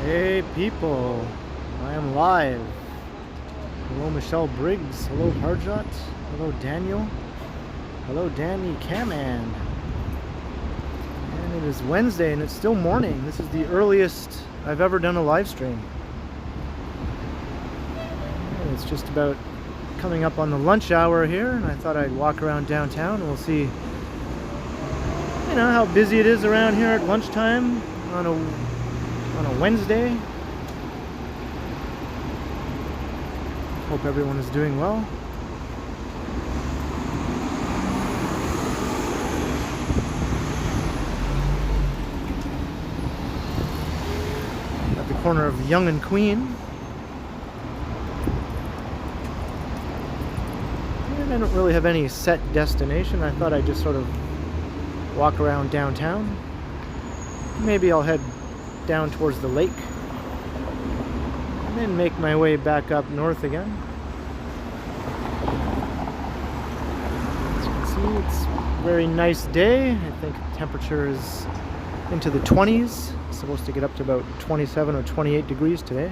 Hey people, I am live. Hello Michelle Briggs, hello Harjot, hello Daniel, hello Danny Caman. And it is Wednesday and it's still morning. This is the earliest I've ever done a live stream. And it's just about coming up on the lunch hour here, and I thought I'd walk around downtown and we'll see, you know, how busy it is around here at lunchtime on a Wednesday. Hope everyone is doing well. At the corner of Yonge and Queen. And I don't really have any set destination. I thought I'd just sort of walk around downtown. Maybe I'll head down towards the lake and then make my way back up north again. As you can see, it's a very nice day. I think the temperature is into the 20s. It's supposed to get up to about 27 or 28 degrees today.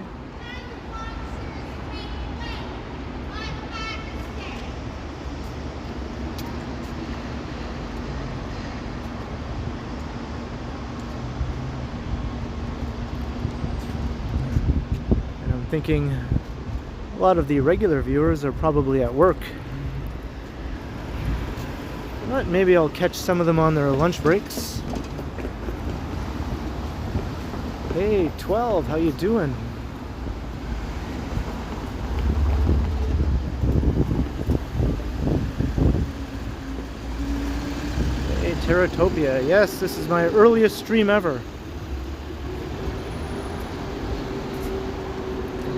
Thinking a lot of the regular viewers are probably at work, but maybe I'll catch some of them on their lunch breaks. Hey 12, how you doing? Hey Terratopia, yes, this is my earliest stream ever.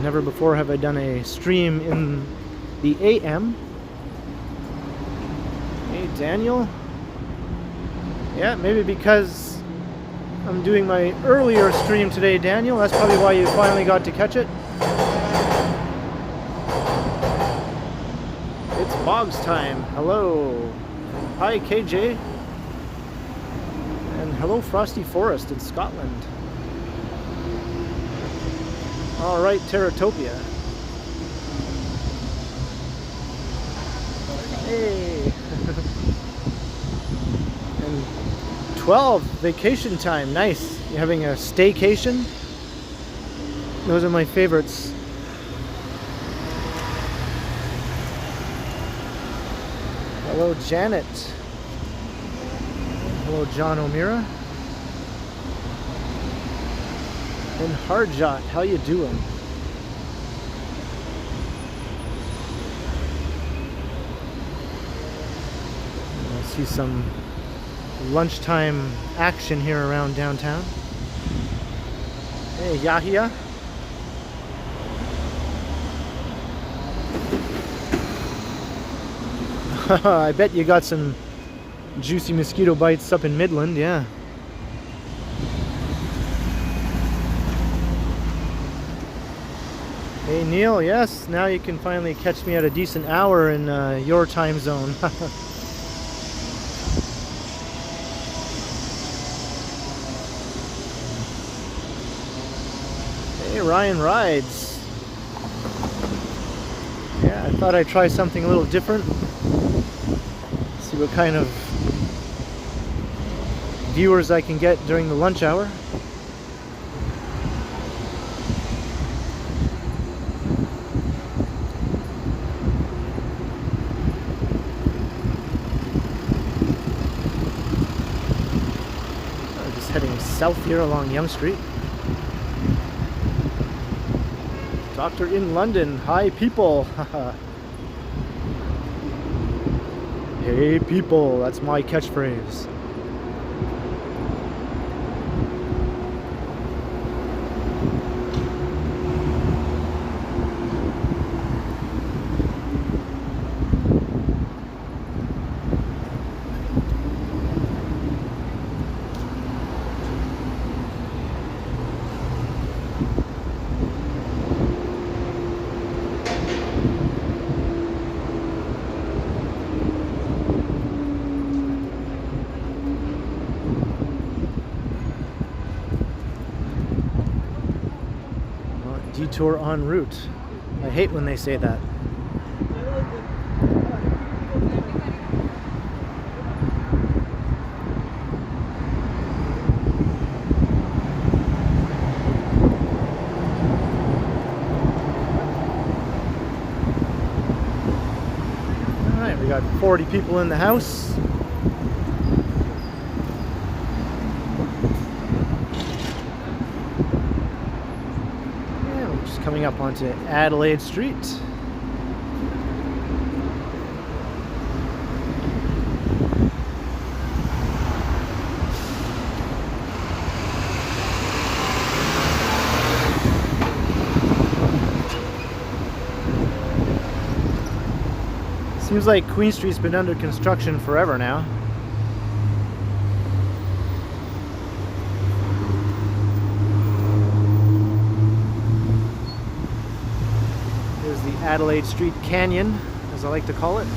Never before have I done a stream in the AM. Hey Daniel. Yeah, maybe because I'm doing my earlier stream today, Daniel. That's probably why you finally got to catch it. It's Boggs time. Hello. Hi KJ. And hello Frosty Forest in Scotland. Alright, Terratopia. Hey! And 12, vacation time. Nice. You having a staycation? Those are my favorites. Hello, Janet. Hello, John O'Meara. And Harjot, how you doing? I see some lunchtime action here around downtown. Hey Yahia. I bet you got some juicy mosquito bites up in Midland, yeah. Hey Neil, yes, now you can finally catch me at a decent hour in your time zone. Hey Ryan Rides. Yeah, I thought I'd try something a little different. See what kind of viewers I can get during the lunch hour. South here along Yonge Street. Doctor in London, hi people. Hey people, that's my catchphrase. Detour en route. I hate when they say that. Alright, we got 40 people in the house. Coming up onto Adelaide Street. Seems like Queen Street's been under construction forever now. Adelaide Street Canyon, as I like to call it.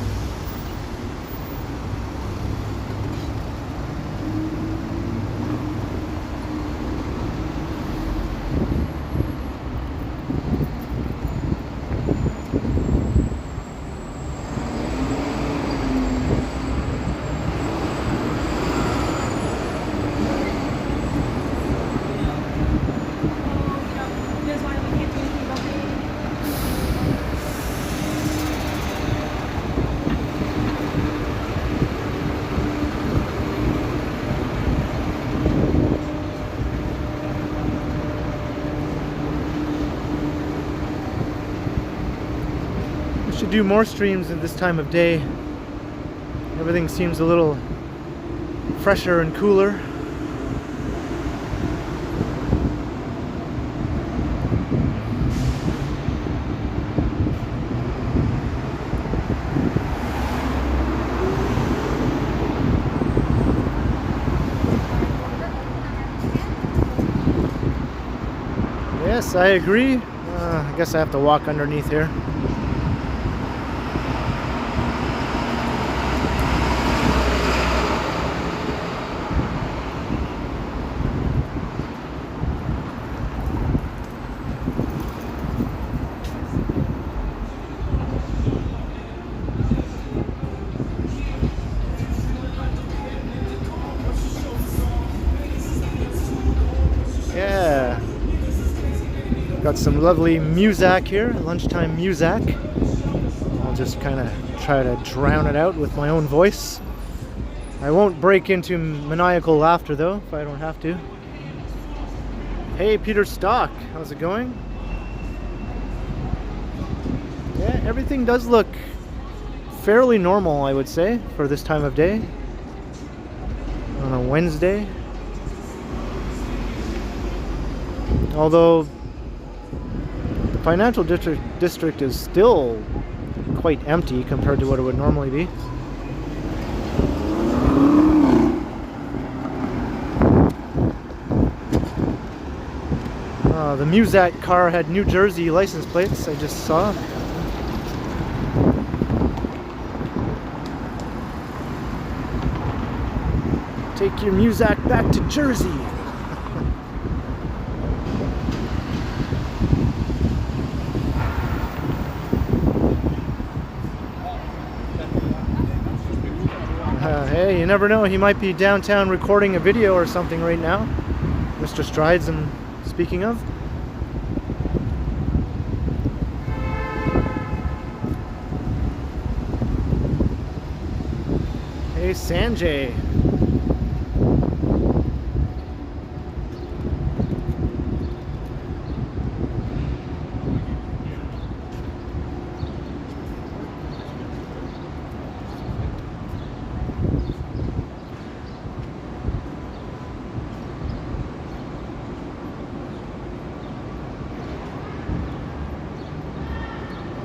Should do more streams at this time of day. Everything seems a little fresher and cooler. Yes, I agree. I guess I have to walk underneath here. Got some lovely music here, lunchtime music. I'll just kind of try to drown it out with my own voice. I won't break into maniacal laughter though, if I don't have to. Hey Peter Stock, how's it going? Yeah, everything does look fairly normal, I would say, for this time of day. On a Wednesday. Although financial district is still quite empty compared to what it would normally be. The Muzak car had New Jersey license plates, I just saw. Take your Muzak back to Jersey. Hey, you never know, he might be downtown recording a video or something right now. Mr. Strides, I'm speaking of. Hey, Sanjay.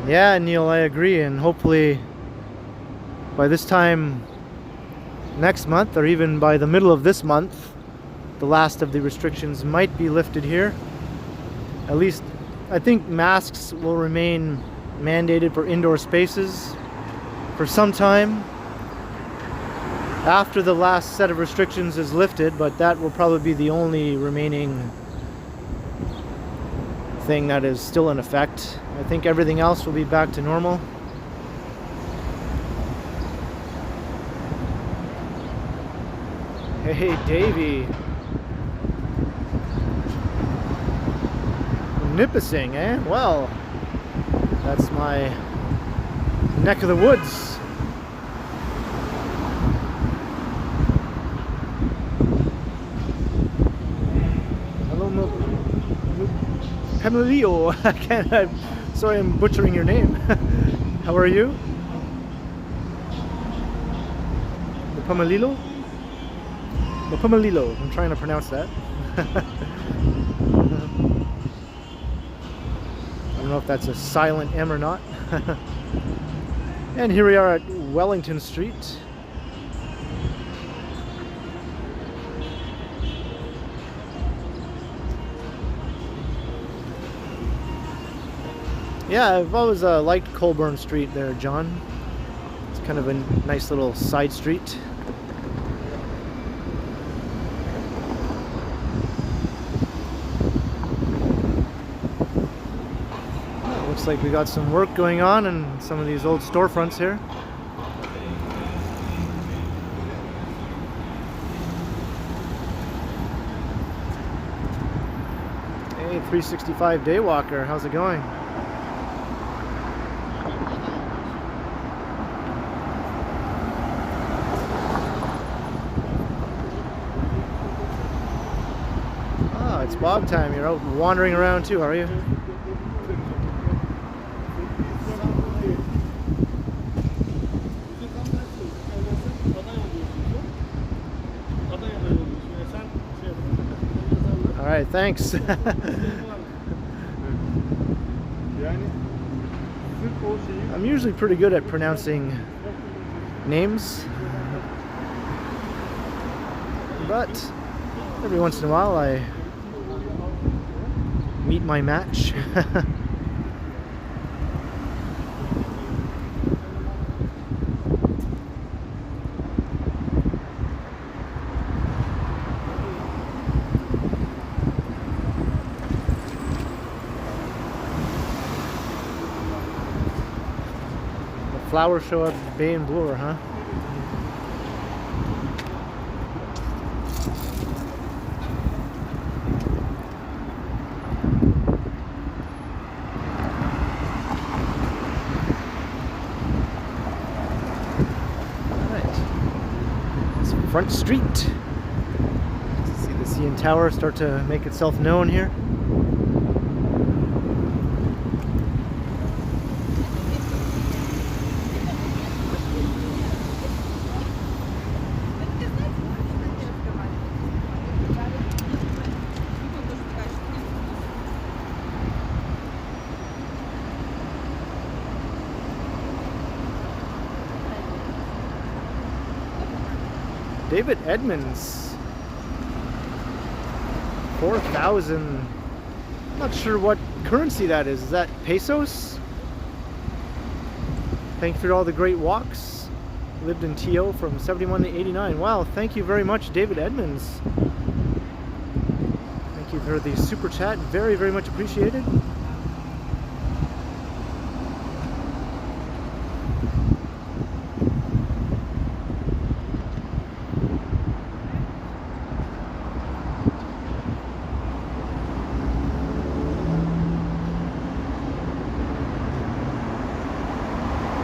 Yeah, Neil, I agree, and hopefully by this time next month, or even by the middle of this month, the last of the restrictions might be lifted here. At least, I think masks will remain mandated for indoor spaces for some time after the last set of restrictions is lifted, but that will probably be the only remaining thing that is still in effect. I think everything else will be back to normal. Hey, Davey. Nipissing, eh? Well, that's my neck of the woods. Hello, Pamilio. Sorry, I'm butchering your name. How are you? The Pamililo? The Pamililo. I'm trying to pronounce that. I don't know if that's a silent M or not. And here we are at Wellington Street. Yeah, I've always liked Colburn Street there, John. It's kind of a nice little side street. Looks like we got some work going on in some of these old storefronts here. Hey, 365 Daywalker, how's it going? Oh, it's Bob time. You're out wandering around too, are you? Alright, thanks. I'm usually pretty good at pronouncing names, but every once in a while I meet my match. Flower show at Bay and Bloor, huh? Alright. It's Front Street. See the CN Tower start to make itself known here. David Edmonds, 4,000. I'm not sure what currency that is. Is that pesos? Thank you for all the great walks. Lived in TO from 71 to 89. Wow, thank you very much, David Edmonds. Thank you for the super chat. Very, very much appreciated.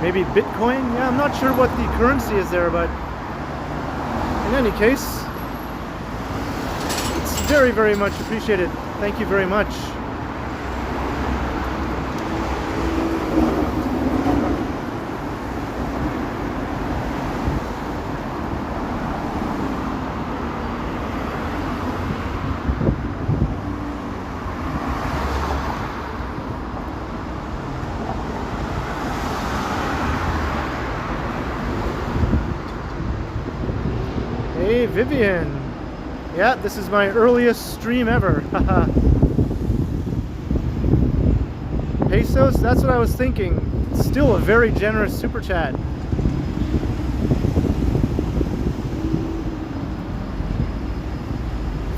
Maybe Bitcoin? Yeah, I'm not sure what the currency is there, but in any case, it's very, very much appreciated. Thank you very much. Hey, Vivian. Yeah, this is my earliest stream ever. Haha. Pesos? That's what I was thinking. Still a very generous super chat.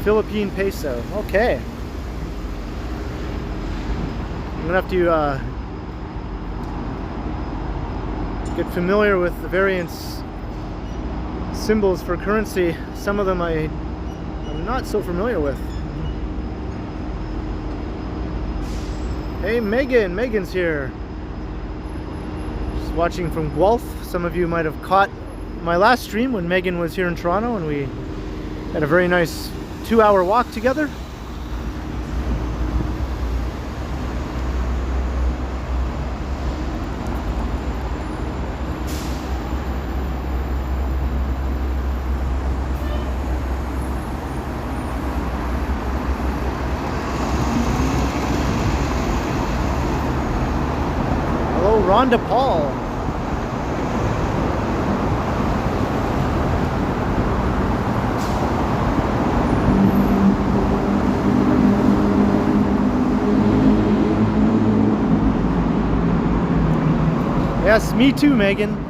Philippine peso. Okay. gonna have to get familiar with the various symbols for currency. Some of them I'm not so familiar with. Hey Megan, Megan's here. Just watching from Guelph. Some of you might have caught my last stream when Megan was here in Toronto and we had a very nice 2-hour walk together. Hello, Rhonda Paul. Yes, me too, Megan.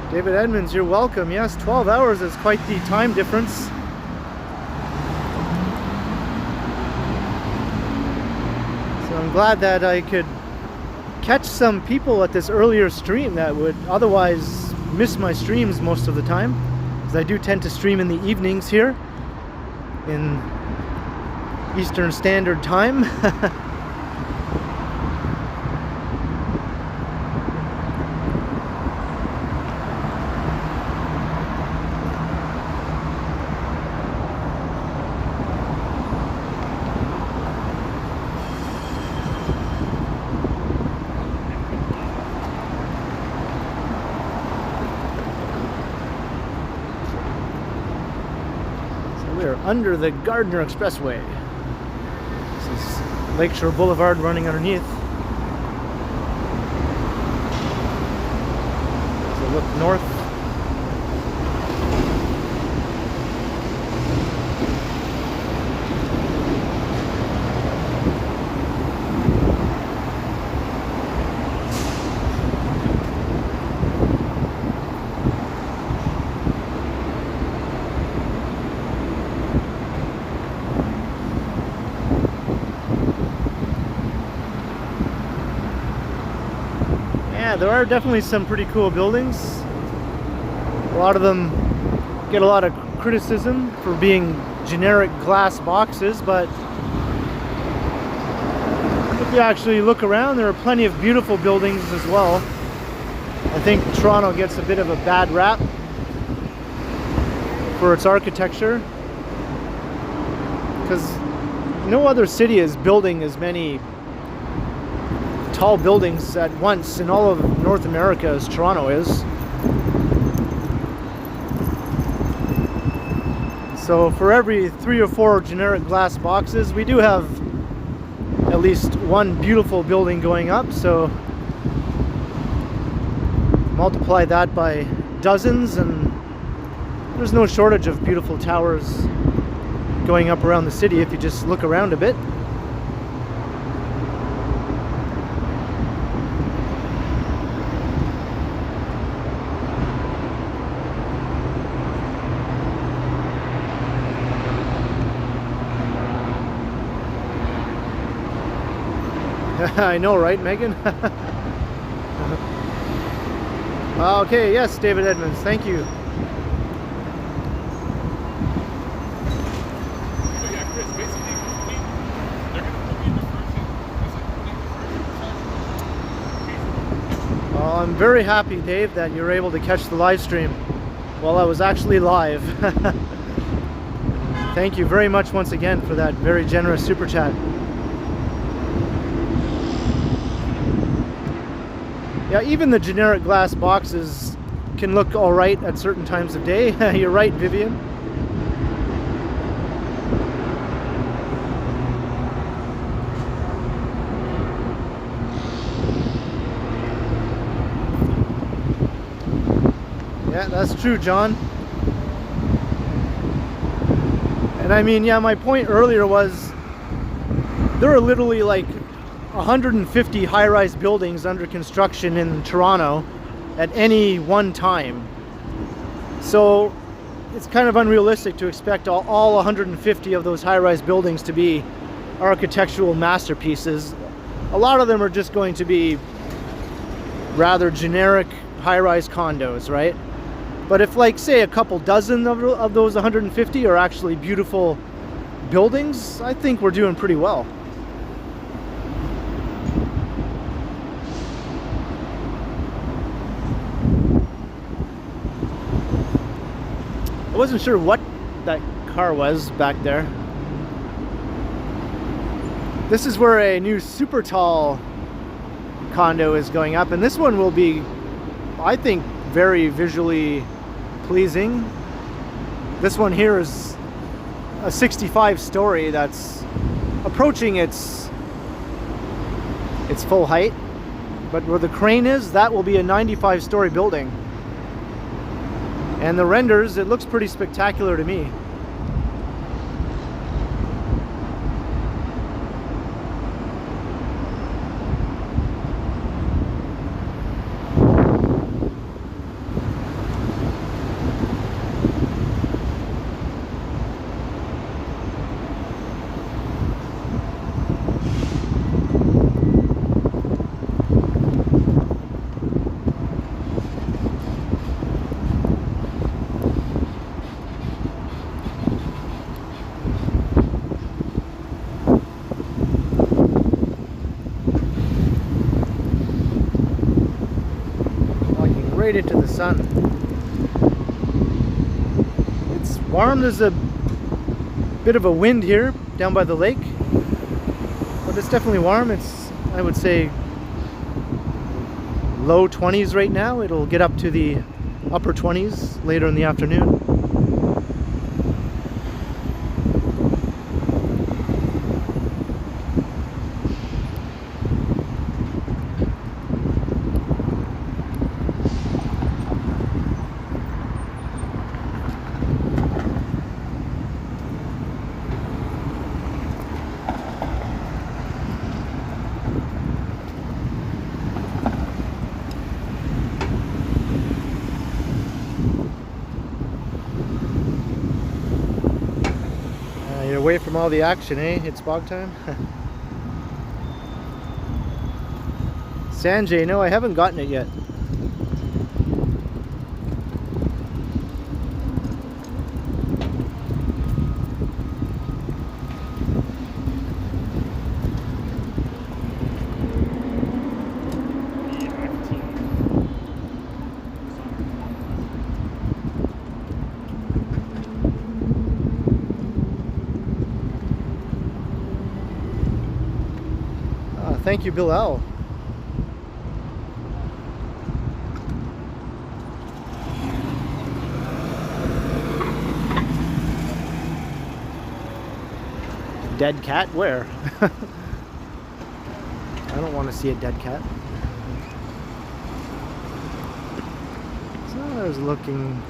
David Edmonds, you're welcome. Yes, 12 hours is quite the time difference. So I'm glad that I could catch some people at this earlier stream that would otherwise miss my streams most of the time, because I do tend to stream in the evenings here in Eastern Standard Time. Under the Gardner Expressway. This is Lakeshore Boulevard running underneath. So look north. There are definitely some pretty cool buildings. A lot of them get a lot of criticism for being generic glass boxes, but if you actually look around, there are plenty of beautiful buildings as well. I think Toronto gets a bit of a bad rap for its architecture, because no other city is building as many tall buildings at once in all of North America as Toronto is. So for every 3 or 4 generic glass boxes, we do have at least one beautiful building going up. So multiply that by dozens and there's no shortage of beautiful towers going up around the city if you just look around a bit. I know, right, Megan? Okay, yes, David Edmonds, thank you. Well, I'm very happy, Dave, that you were able to catch the live stream while I was actually live. Thank you very much once again for that very generous super chat. Yeah, even the generic glass boxes can look all right at certain times of day. You're right, Vivian. Yeah, that's true, John. And I mean, yeah, my point earlier was there are literally like 150 high-rise buildings under construction in Toronto at any one time. So it's kind of unrealistic to expect all 150 of those high-rise buildings to be architectural masterpieces. A lot of them are just going to be rather generic high-rise condos, right? But if, like, say a couple dozen of those 150 are actually beautiful buildings, I think we're doing pretty well. I wasn't sure what that car was back there. This is where a new super tall condo is going up, and this one will be, I think, very visually pleasing. This one here is a 65-story that's approaching its full height, but where the crane is, that will be a 95-story building. And the renders, it looks pretty spectacular to me. Right into the sun. It's warm. There's a bit of a wind here down by the lake, but it's definitely warm. It's, I would say, low 20s right now. It'll get up to the upper 20s later in the afternoon. Away from all the action, eh? It's bog time. Sanjay, no, I haven't gotten it yet. Thank you, Bilal. Dead cat? Where? I don't want to see a dead cat. So I was looking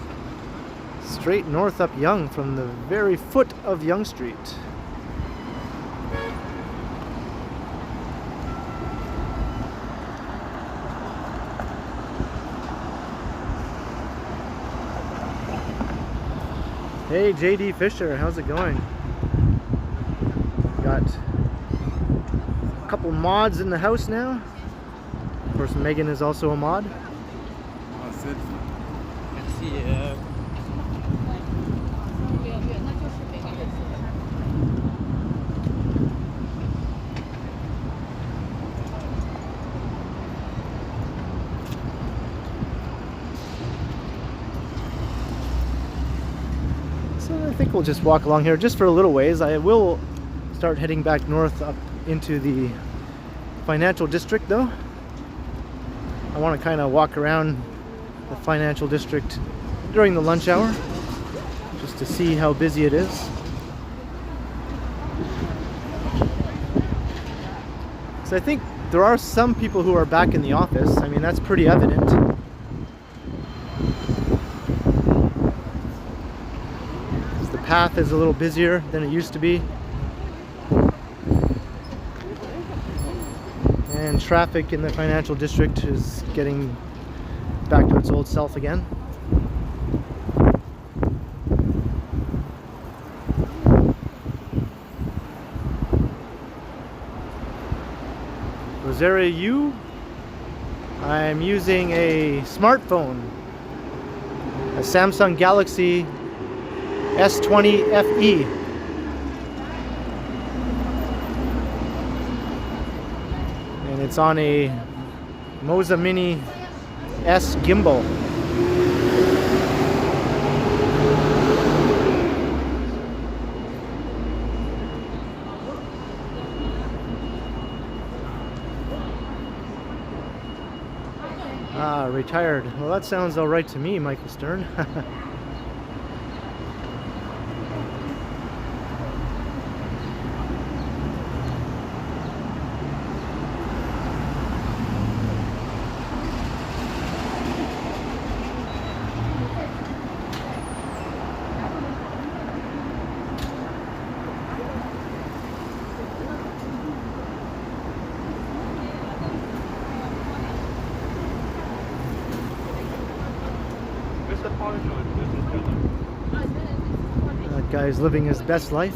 straight north up Yonge from the very foot of Yonge Street. Hey JD Fisher, how's it going? Got a couple mods in the house now. Of course, Megan is also a mod. So I think we'll just walk along here just for a little ways. I will start heading back north up into the financial district though. I want to kind of walk around the financial district during the lunch hour just to see how busy it is. So I think there are some people who are back in the office. I mean, that's pretty evident. The path is a little busier than it used to be. And traffic in the financial district is getting back to its old self again. Rosaria U. I'm using a smartphone, a Samsung Galaxy S20 FE. And it's on a Moza Mini S gimbal. Ah, retired. Well, that sounds all right to me, Michael Stern. That guy's living his best life.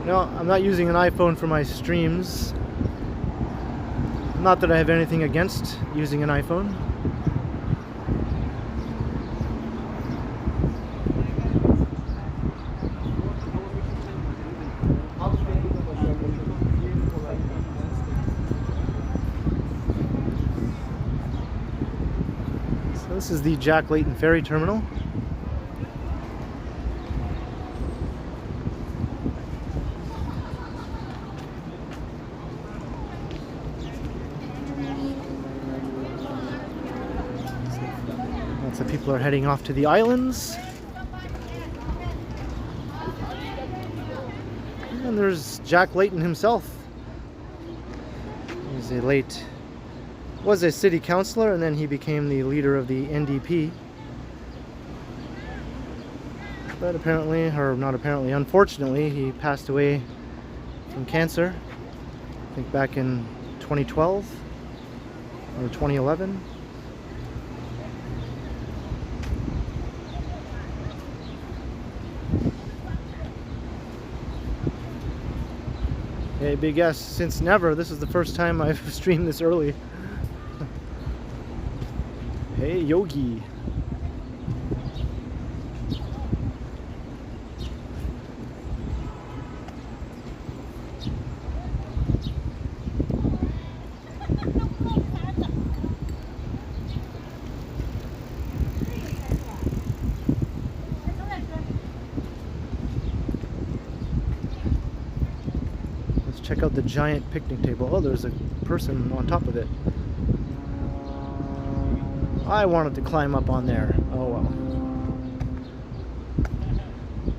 No, I'm not using an iPhone for my streams. Not that I have anything against using an iPhone. This is the Layton Ferry Terminal. Lots of people are heading off to the islands. And there's Layton himself. He's was a city councillor, and then he became the leader of the NDP. But apparently, or not apparently, unfortunately, he passed away from cancer. I think back in 2012 or 2011. Hey, big S, since never, this is the first time I've streamed this early. Hey, Yogi. Let's check out the giant picnic table. Oh, there's a person on top of it. I wanted to climb up on there. Oh well.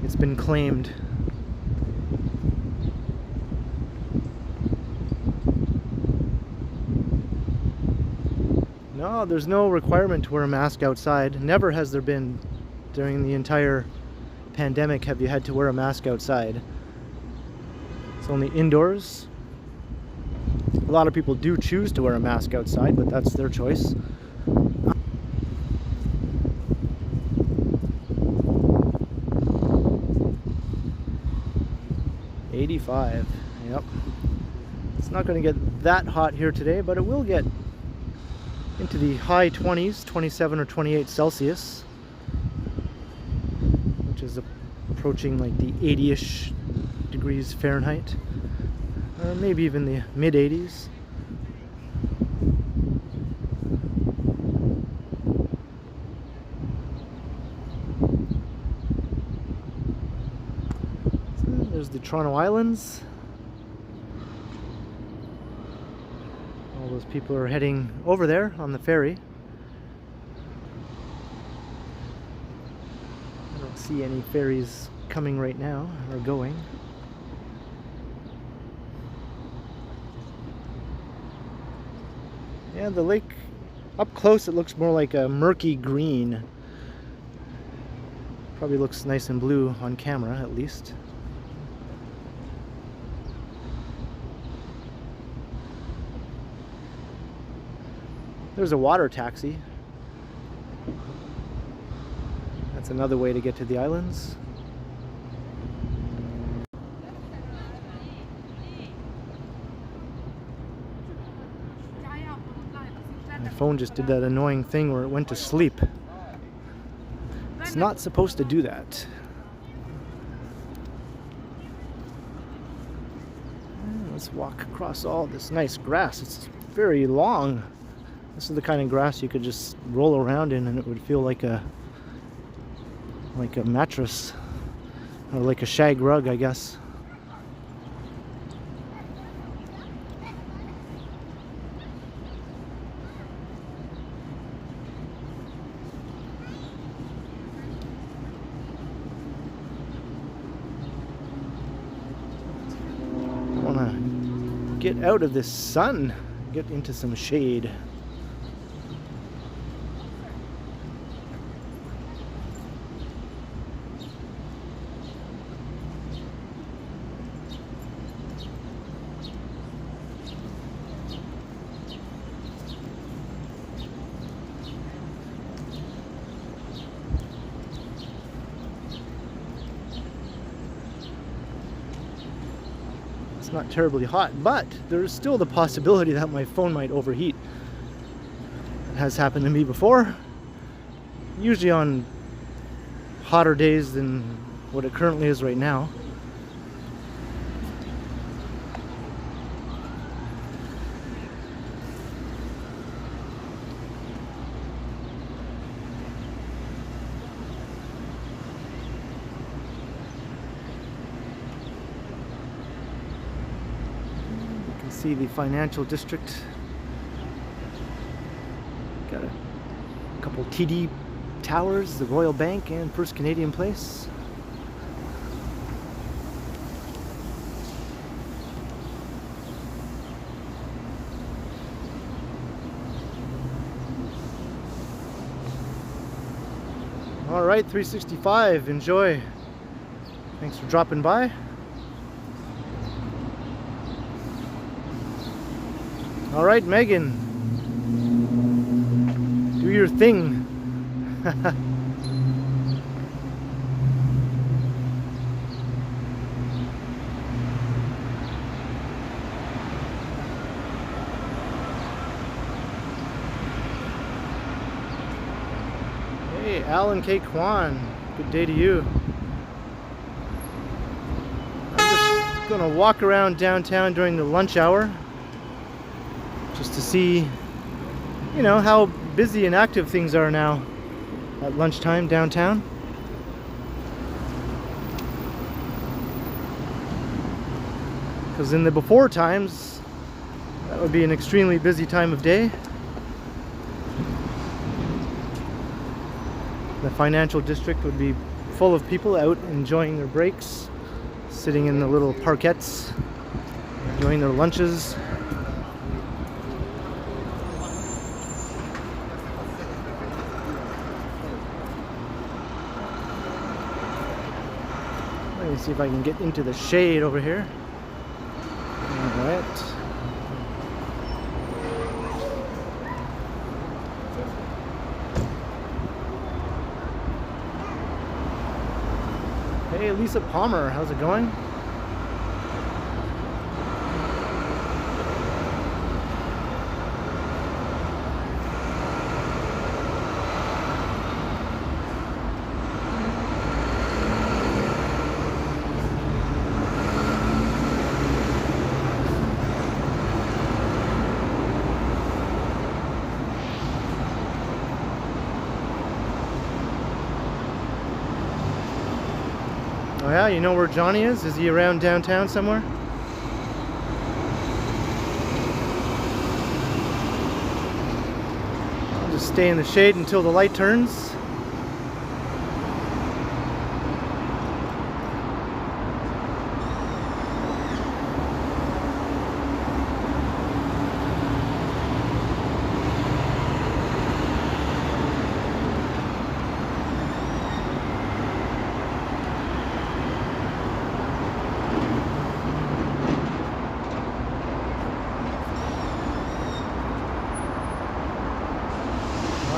It's been claimed. No, there's no requirement to wear a mask outside. Never has there been during the entire pandemic have you had to wear a mask outside. It's only indoors. A lot of people do choose to wear a mask outside, but that's their choice. $85. Yep. It's not going to get that hot here today, but it will get into the high 20s, 27 or 28 Celsius, which is approaching like the 80-ish degrees Fahrenheit, or maybe even the mid-80s. So there's the Toronto Islands. All those people are heading over there on the ferry. I don't see any ferries coming right now, or going. Yeah, the lake, up close it looks more like a murky green. Probably looks nice and blue on camera, at least. There's a water taxi. That's another way to get to the islands. My phone just did that annoying thing where it went to sleep. It's not supposed to do that. Let's walk across all this nice grass. It's very long. This is the kind of grass you could just roll around in and it would feel like a mattress, or like a shag rug, I guess. I want to get out of this sun, get into some shade. It's not terribly hot, but there is still the possibility that my phone might overheat. It has happened to me before, usually on hotter days than what it currently is right now. See the financial district. Got a couple TD towers, the Royal Bank and First Canadian Place. All right, 365, enjoy. Thanks for dropping by. All right, Megan, do your thing. Hey, Alan K. Kwan, good day to you. I'm just gonna walk around downtown during the lunch hour, just to see, you know, how busy and active things are now at lunchtime downtown. Because in the before times, that would be an extremely busy time of day. The financial district would be full of people out enjoying their breaks, sitting in the little parkettes, enjoying their lunches. Let me see if I can get into the shade over here. All right. Hey, Lisa Palmer, how's it going? You know where Johnny is? Is he around downtown somewhere? I'll just stay in the shade until the light turns.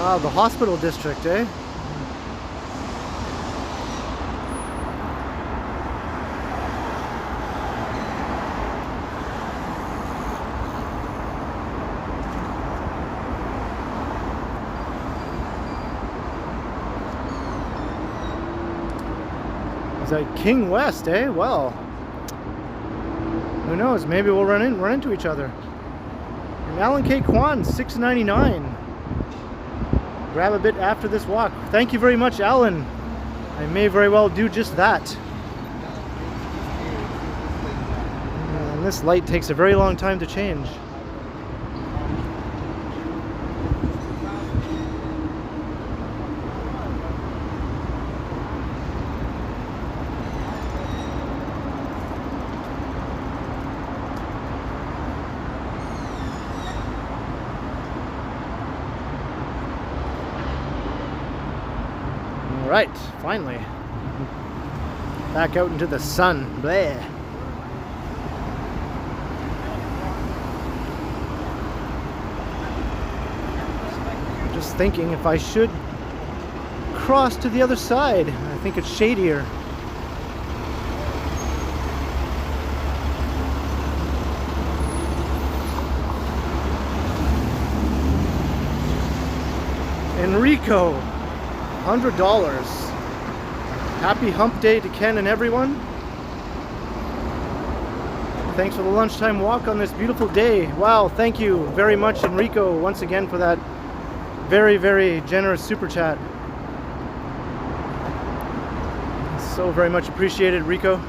Ah, the hospital district, eh? Is that King West, eh? Well, who knows? Maybe we'll run into each other. And Alan K. Kwan, $6.99. Grab a bit after this walk. Thank you very much, Alan. I may very well do just that. And this light takes a very long time to change. Right, finally. Back out into the sun. Bleh. Just thinking if I should cross to the other side. I think it's shadier. Enrico. $100. Happy hump day to Ken and everyone. Thanks for the lunchtime walk on this beautiful day. Wow, thank you very much, Enrico, once again for that very, very generous super chat. So very much appreciated, Enrico.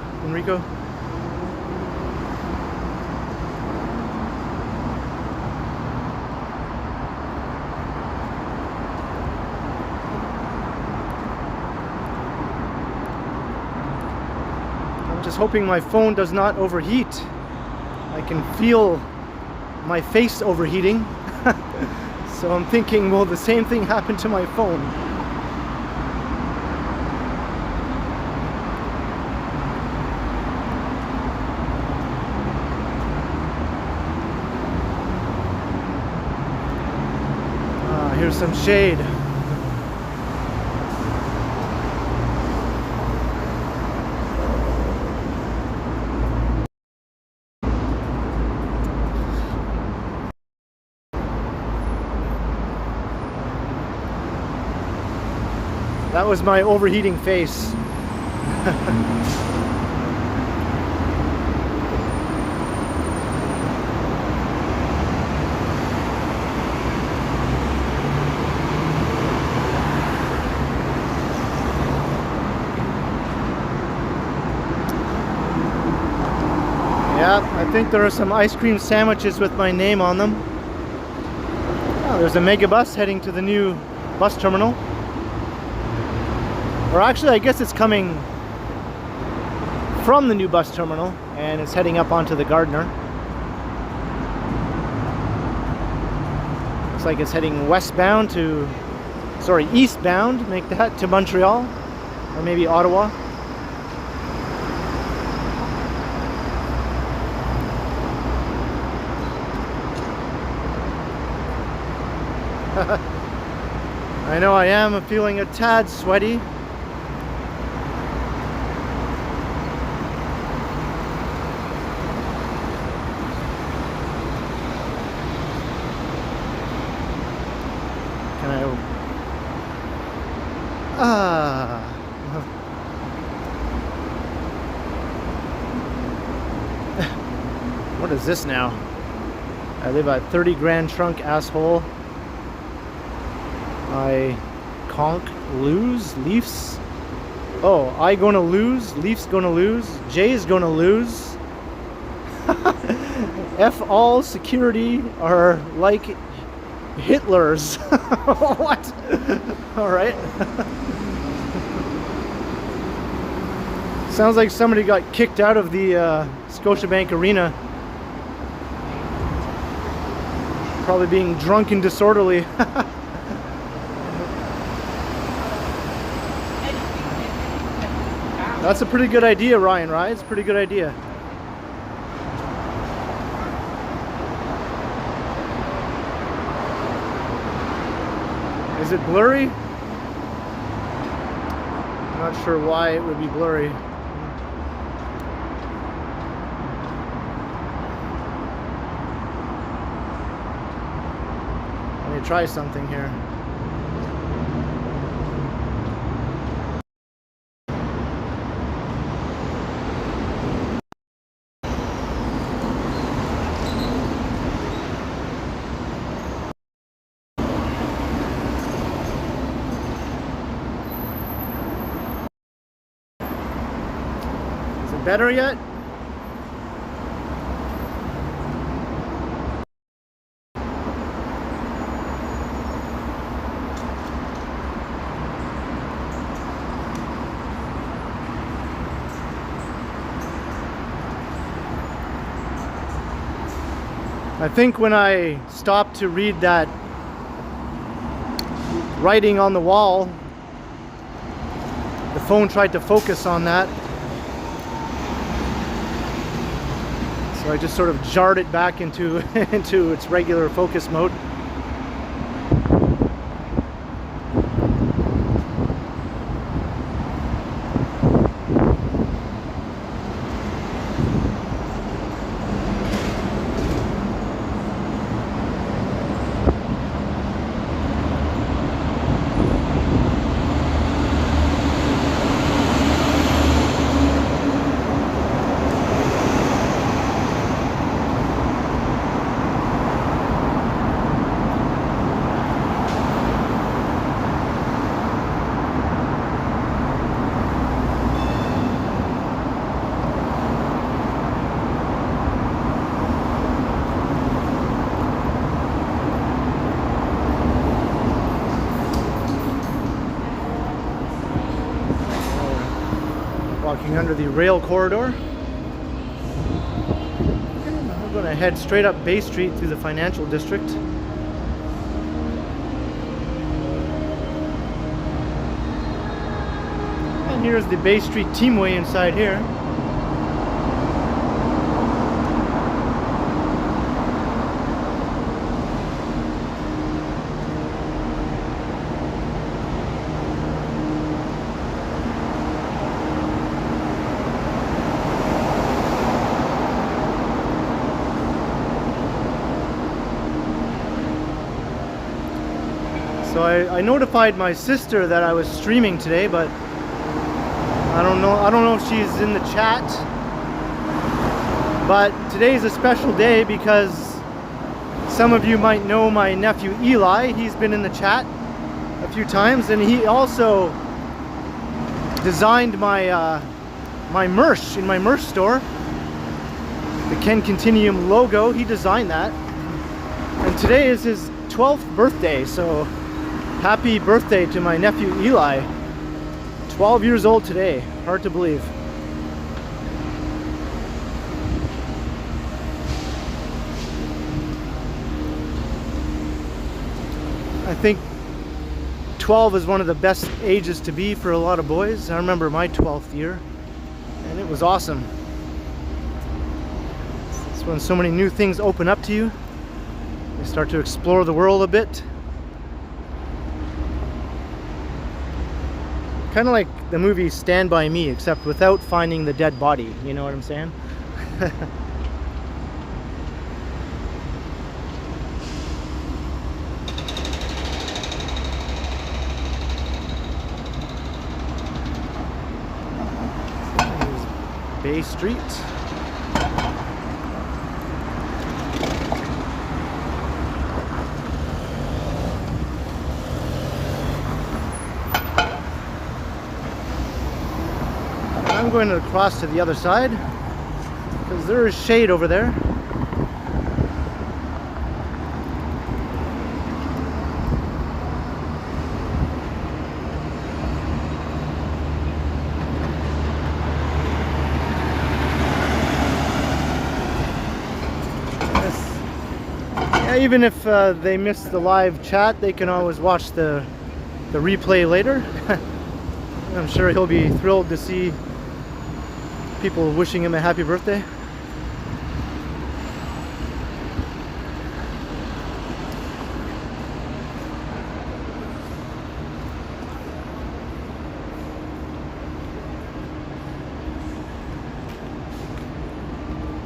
Just hoping my phone does not overheat. I can feel my face overheating. So I'm thinking, will the same thing happen to my phone? Here's some shade. That was my overheating face. Yeah, I think there are some ice cream sandwiches with my name on them. Oh, there's a mega bus heading to the new bus terminal. Or actually, I guess it's coming from the new bus terminal and it's heading up onto the Gardner. Looks like it's heading eastbound, make that, to Montreal or maybe Ottawa. I know I am feeling a tad sweaty. What is this now? I live at 30 Grand Trunk, asshole. I conk, lose, leafs. Oh, I gonna lose, Leafs gonna lose, Jay's gonna lose. F all security are like Hitler's. What? Alright. Sounds like somebody got kicked out of the Scotiabank Arena. Probably being drunk and disorderly. That's a pretty good idea, Ryan, right? It's a pretty good idea. Is it blurry? I'm not sure why it would be blurry. Let me try something here. Better yet? I think when I stopped to read that writing on the wall, the phone tried to focus on that. So I just sort of jarred it back into into its regular focus mode. Walking under the rail corridor. I'm going to head straight up Bay Street through the financial district. And here's the Bay Street Teamway inside here. So I notified my sister that I was streaming today, but I don't know if she's in the chat. But today's a special day because some of you might know my nephew Eli. He's been in the chat a few times, and he also designed my my merch in my merch store. The TheKenContinuum logo, he designed that. And today is his 12th birthday, so happy birthday to my nephew Eli. 12 years old today. Hard to believe. I think 12 is one of the best ages to be for a lot of boys. I remember my 12th year, and it was awesome. It's when so many new things open up to you. You start to explore the world a bit. Kind of like the movie Stand By Me, except without finding the dead body. You know what I'm saying? Here's Bay Street. going to cross to the other side because there is shade over there. Even if they miss the live chat, they can always watch the replay later. I'm sure he'll be thrilled to see people wishing him a happy birthday.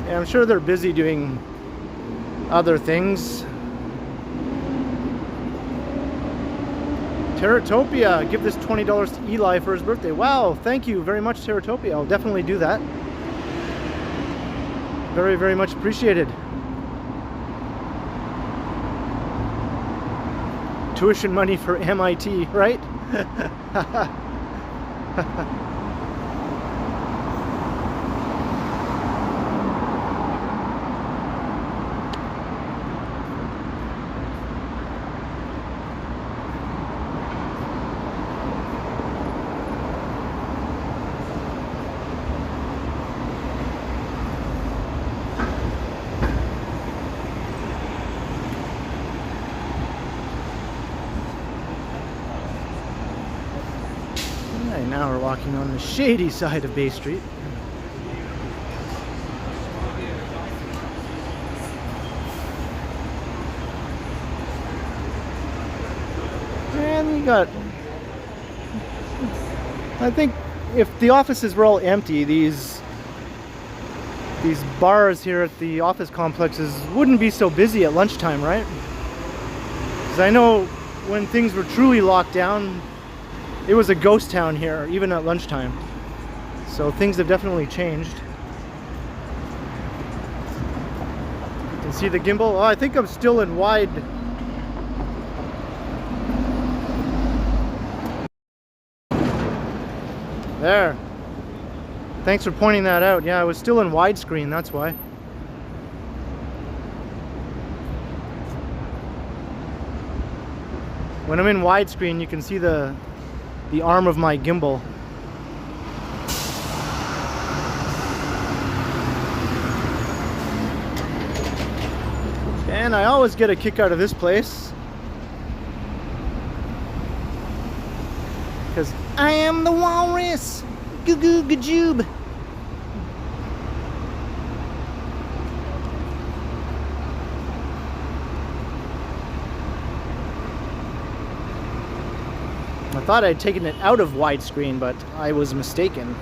Yeah, I'm sure they're busy doing other things. Teratopia, give this $20 to Eli for his birthday. Wow, thank you very much, Teratopia. I'll definitely do that. Very, very much appreciated. Tuition money for MIT, right? Now we're walking on the shady side of Bay Street. And you got, I think if the offices were all empty, these bars here at the office complexes wouldn't be so busy at lunchtime, right? Because I know when things were truly locked down, it was a ghost town here, even at lunchtime. So things have definitely changed. You can see the gimbal. Oh, I think I'm still in wide. There. Thanks for pointing that out. Yeah, I was still in widescreen, that's why. When I'm in widescreen, you can see the arm of my gimbal. And I always get a kick out of this place because I am the walrus. Goo goo gajoob. I thought I'd taken it out of widescreen, but I was mistaken.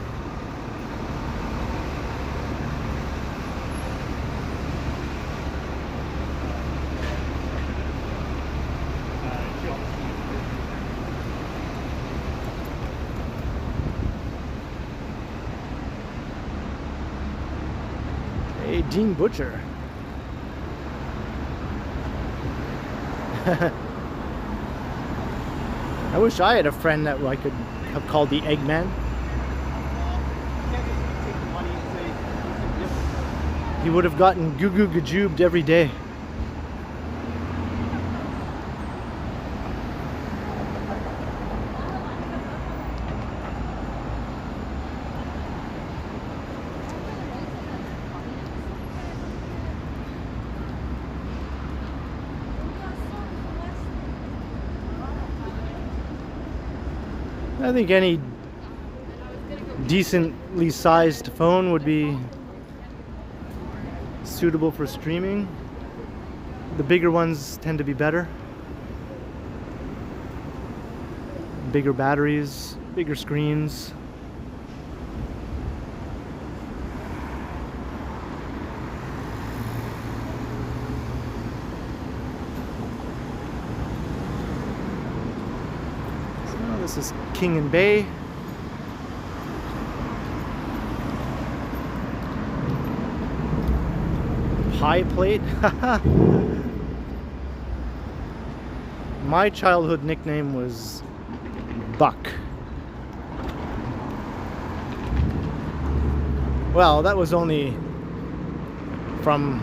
Hey, Dean Butcher. I wish I had a friend that I could have called the Eggman. He would have gotten goo goo gajoobed every day. I think any decently sized phone would be suitable for streaming. The bigger ones tend to be better. Bigger batteries, bigger screens. This is King and Bay. Pie plate. My childhood nickname was Buck. Well, that was only from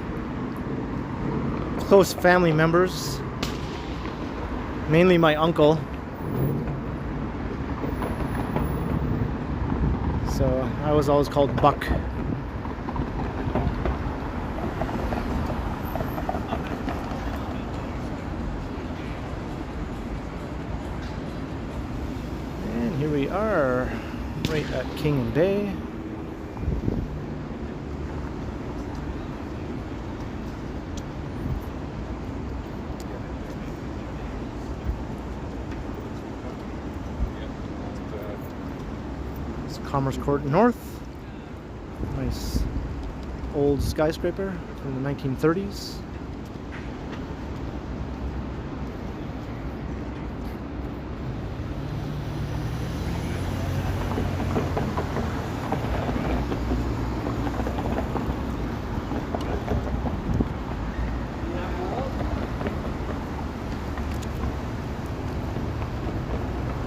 close family members, mainly my uncle. So I was always called Buck. And here we are, right at King and Bay. Commerce Court North, nice old skyscraper from the 1930s.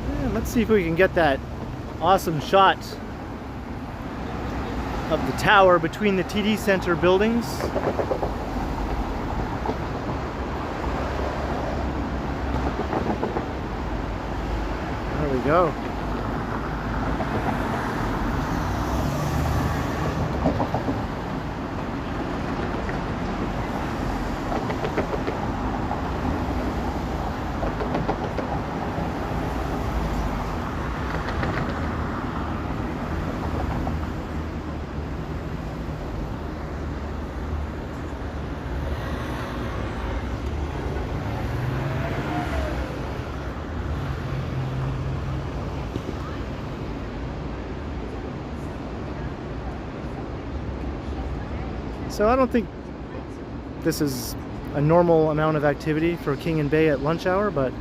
Yeah, let's see if we can get that awesome shot of the tower between the TD Center buildings. There we go. So I don't think this is a normal amount of activity for King and Bay at lunch hour, but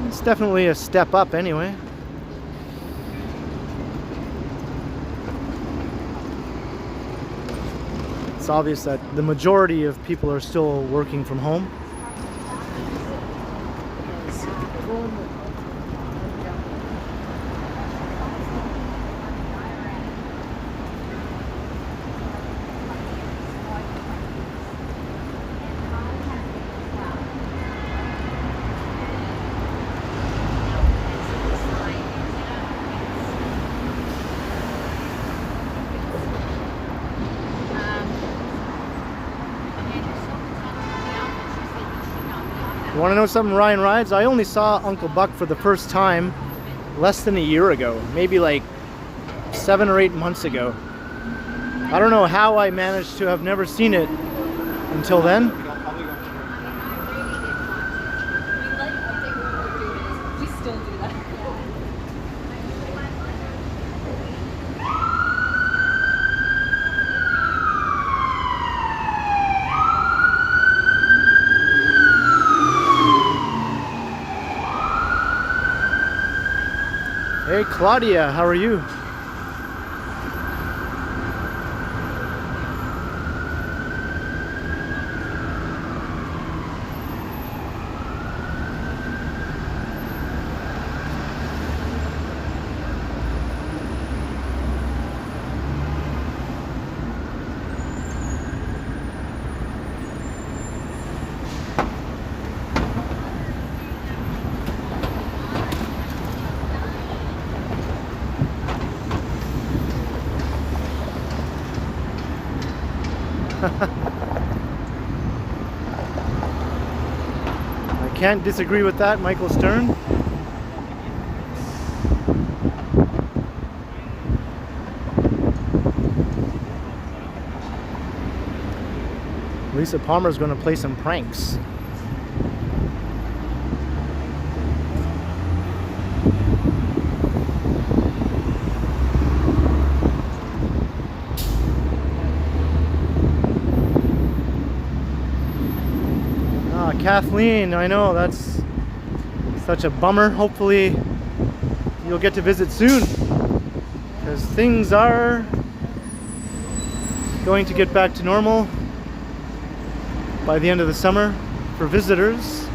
it's definitely a step up anyway. It's obvious that the majority of people are still working from home. You want to know something, Ryan Rides? I only saw Uncle Buck for the first time less than a year ago, maybe like 7 or 8 months ago. I don't know how I managed to have never seen it until then. Hey Claudia, how are you? I can't disagree with that, Michael Stern. Lisa Palmer's going to play some pranks. Kathleen, I know that's such a bummer. Hopefully you'll get to visit soon, because things are going to get back to normal by the end of the summer for visitors.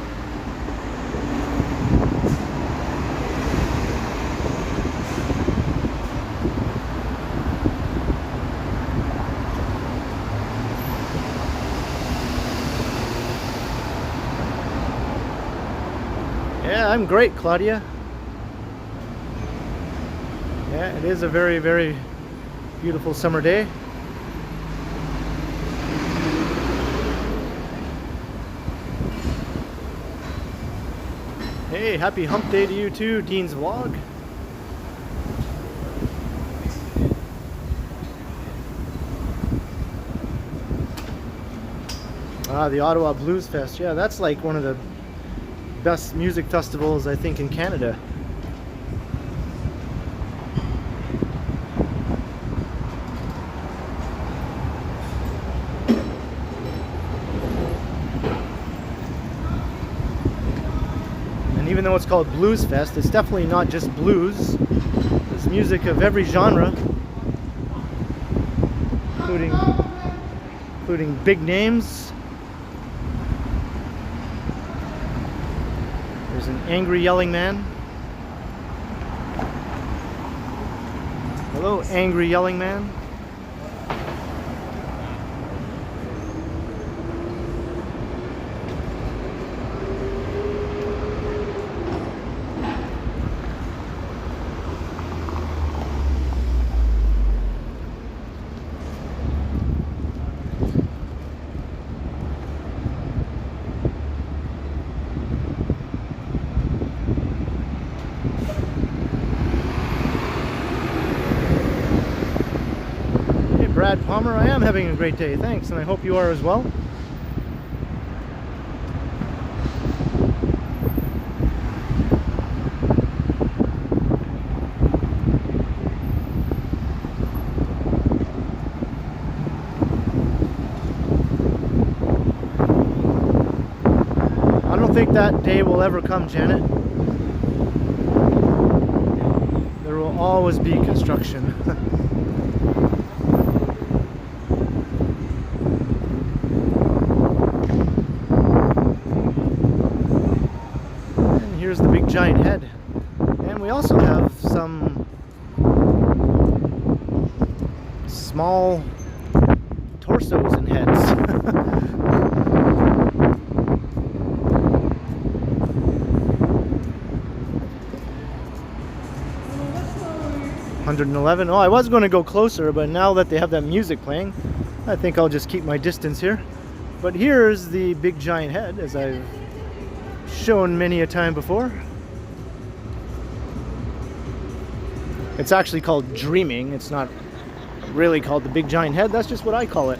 Yeah, I'm great, Claudia. Yeah, it is a very, very beautiful summer day. Hey, happy hump day to you too, Dean's Vlog. Ah, the Ottawa Blues Fest. Yeah, that's like one of the best music festivals, I think, in Canada. And even though it's called Blues Fest, it's definitely not just blues. There's music of every genre, including big names. There's an angry yelling man. Hello, angry yelling man. Brad Palmer, I am having a great day, thanks, and I hope you are as well. I don't think that day will ever come, Janet. There will always be construction. Here's the big giant head, and we also have some small torsos and heads. $111. Oh, I was going to go closer, but now that they have that music playing, I think I'll just keep my distance here. But here's the big giant head, as I've shown many a time before. It's actually called Dreaming. It's not really called the big giant head. That's just what I call it.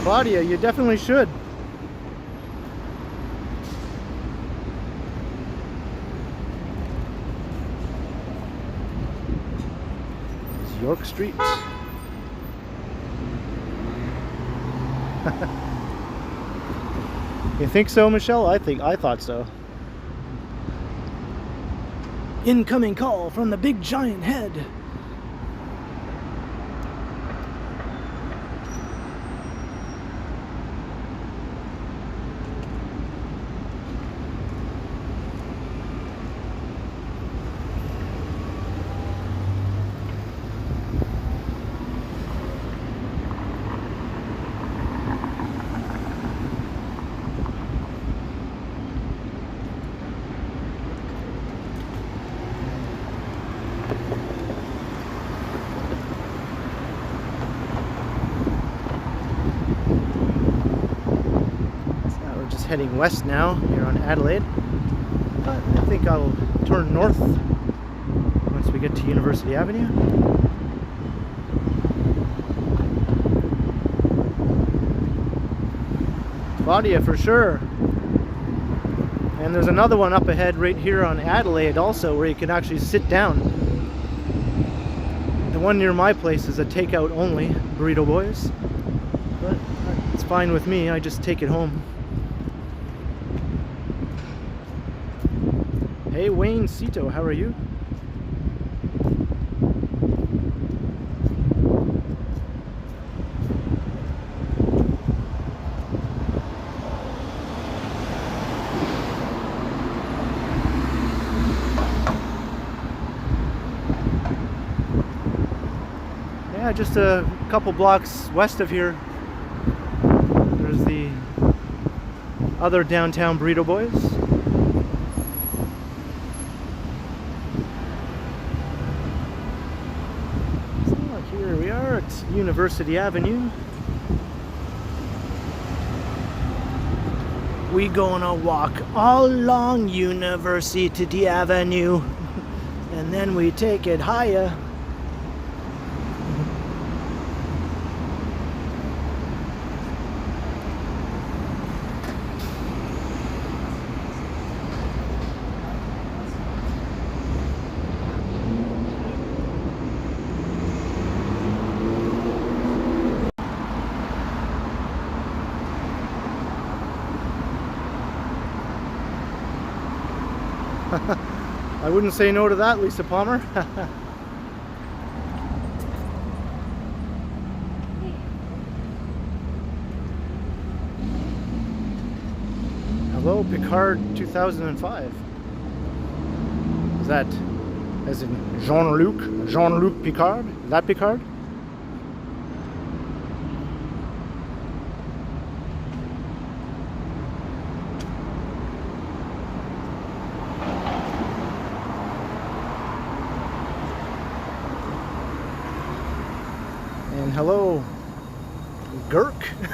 Claudia, you definitely should. It's York Street. You think so, Michelle? I thought so. Incoming call from the big giant head. Heading west now here on Adelaide, but I think I'll turn north once we get to University Avenue. Claudia, for sure. And there's another one up ahead right here on Adelaide also, where you can actually sit down one near my place is a takeout only, Burrito Boys. But it's fine with me, I just take it home. Hey Wayne Cito, how are you? Yeah, just a couple blocks west of here, there's the other downtown Burrito Boys. So here we are at University Avenue. We gonna walk all along University Avenue and then we take it higher. I wouldn't say no to that, Lisa Palmer. Hello, Picard 2005. Is that as in Jean-Luc Picard? Is that Picard? And hello, Gurk.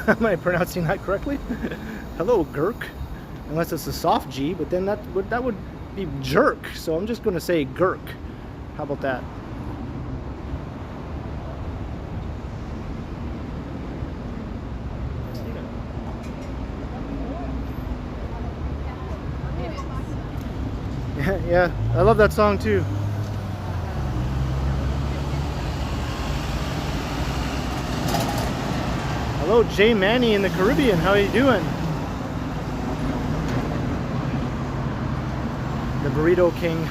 Am I pronouncing that correctly? Hello, Gurk. Unless it's a soft G, but then that would be jerk. So I'm just going to say Gurk. How about that? Yeah, I love that song too. Hello, Jay Manny in the Caribbean. How are you doing? The Burrito King.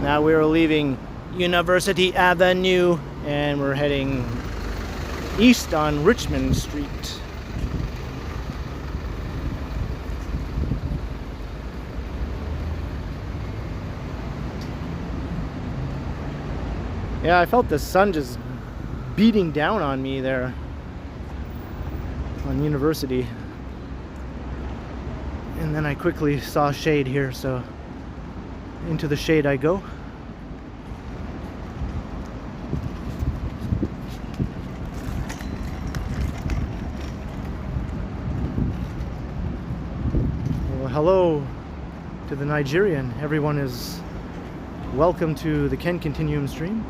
Now we're leaving University Avenue and we're heading east on Richmond Street. Yeah, I felt the sun just beating down on me there on University. And then I quickly saw shade here, so into the shade I go. Well, hello to the Nigerian. Everyone is welcome to the TheKenContinuum stream.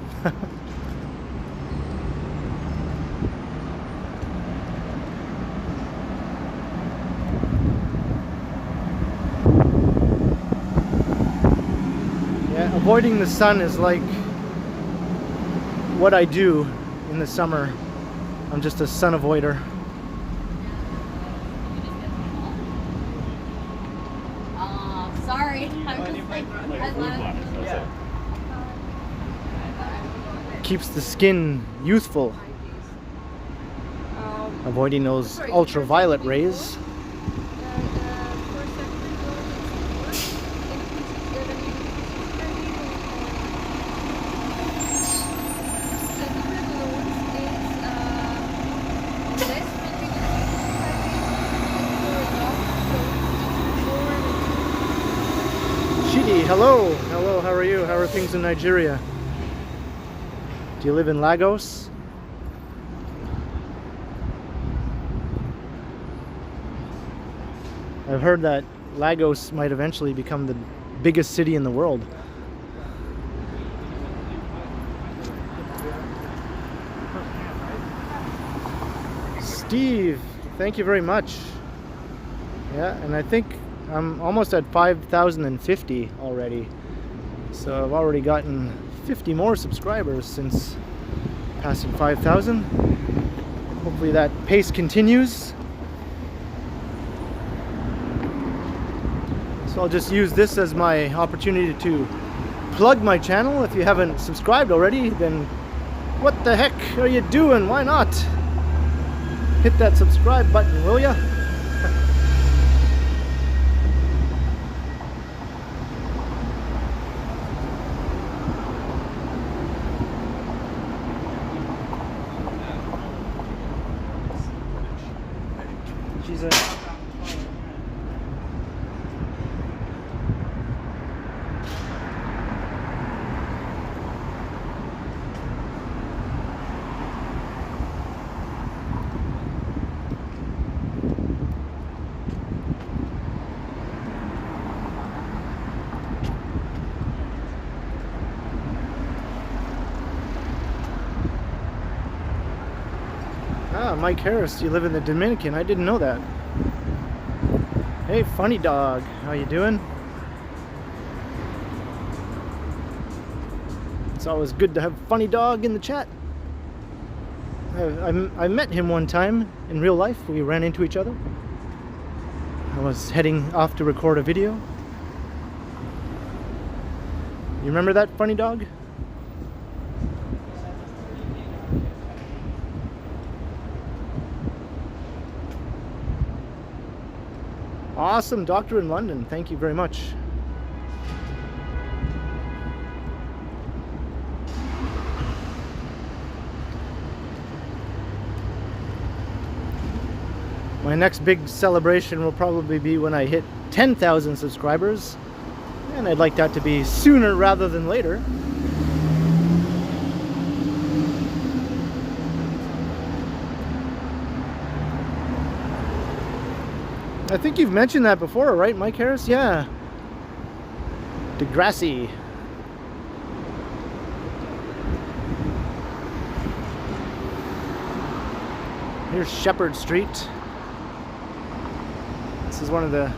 Yeah, avoiding the sun is like what I do in the summer. I'm just a sun avoider. Sorry, I'm just like, Keeps the skin youthful. Avoiding those ultraviolet rays. Hello, hello, how are you? How are things in Nigeria? Do you live in Lagos? I've heard that Lagos might eventually become the biggest city in the world. Steve, thank you very much. Yeah, and I think I'm almost at 5,050 already. So I've already gotten 50 more subscribers since passing 5,000. Hopefully that pace continues. So I'll just use this as my opportunity to plug my channel. If you haven't subscribed already, then what the heck are you doing? Why not? Hit that subscribe button, will ya? Jesus. Ah, Mike Harris, you live in the Dominican. I didn't know that. Hey, funny dog. How you doing? It's always good to have funny dog in the chat. I met him one time in real life. We ran into each other. I was heading off to record a video. You remember that funny dog? Awesome, doctor in London. Thank you very much. My next big celebration will probably be when I hit 10,000 subscribers. And I'd like that to be sooner rather than later. I think you've mentioned that before, right, Mike Harris? Yeah. Degrassi. Here's Shepherd Street. This is one of the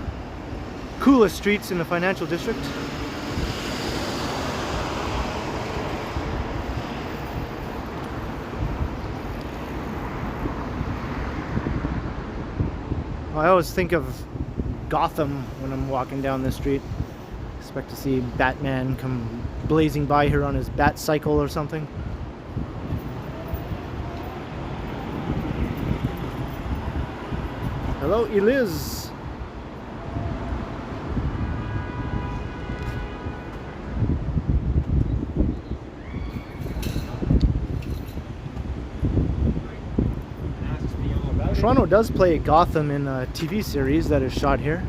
coolest streets in the financial district. I always think of Gotham when I'm walking down this street. Expect to see Batman come blazing by here on his bat cycle or something. Hello, Eliz. Toronto does play Gotham in a TV series that is shot here.